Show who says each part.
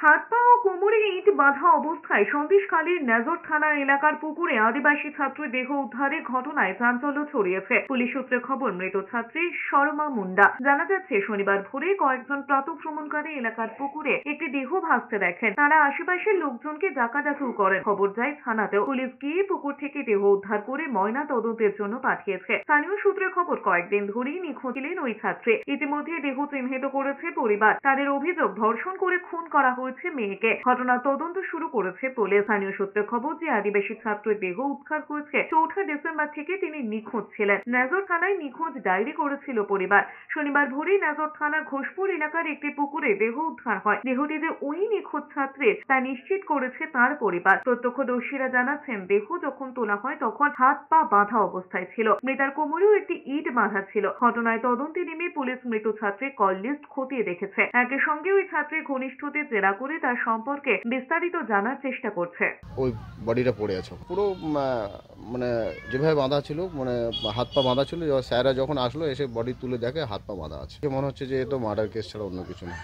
Speaker 1: হাত পা ও কোমরে ইট বাঁধা অবস্থায় সন্দেশখালীর নেজর থানা এলাকার পুকুরে আদিবাসী ছাত্রীর দেহ উদ্ধারের ঘটনায় চাঞ্চল্য ছড়িয়েছে। পুলিশ সূত্রে খবর, মৃত ছাত্রী শর্মা মুন্ডা। জানা যাচ্ছে, শনিবার ভোরে কয়েকজন প্রাতঃভ্রমণকারী এলাকার পুকুরে একটি দেহ ভাসতে দেখেন। তারা আশেপাশের লোকজনকে ডাকাডাকিও করেন। খবর যায় থানাতেও। পুলিশ গিয়ে পুকুর থেকে দেহ উদ্ধার করে ময়না তদন্তের জন্য পাঠিয়েছে। স্থানীয় সূত্রে খবর, কয়েকদিন ধরেই নিখোঁজ ছিলেন ওই ছাত্রী। ইতিমধ্যে দেহ চিহ্নিত করেছে পরিবার। তাদের অভিযোগ, ধর্ষণ করে খুন করা হয়েছে মেয়েকে। ঘটনার তদন্ত শুরু করেছে পুলিশ। স্থানীয় সূত্রে খবর যে আদিবাসী ছাত্রের দেহ উদ্ধার হয়েছে 4 ডিসেম্বর থেকে তিনি নিখোঁজ ছিলেন। নেজর থানায় নিখোঁজ ডায়েরি করেছিল পরিবার। শনিবার ভোরে নেজর থানার ঘোষপুর এলাকার একটি পুকুরে দেহ উদ্ধার হয়। দেহটি যে ওই নিখোঁজ ছাত্রের তা নিশ্চিত করেছে তার পরিবার। প্রত্যক্ষদর্শীরা জানাচ্ছেন, দেহ যখন তোলা হয় তখন হাত পা বাঁধা অবস্থায় ছিল। মৃতার কোমরেও একটি ইট বাঁধা ছিল। ঘটনায় তদন্তে নেমে পুলিশ মৃত ছাত্রের কল লিস্ট খতিয়ে দেখেছে। একই সঙ্গে ওই ছাত্রের ঘনিষ্ঠদের জেরা করে তার সম্পর্কে বিস্তারিত জানার চেষ্টা করছে।
Speaker 2: ওই বডিটা পড়ে আছে পুরো, মানে যেভাবে বাঁধা ছিল, মানে হাত পা বাঁধা ছিল। স্যাররা যখন আসলো এসে বডি তুলে দেখে হাত পা বাঁধা আছে। মনে হচ্ছে যে এ তো মার্ডার কেস ছাড়া অন্য কিছু না।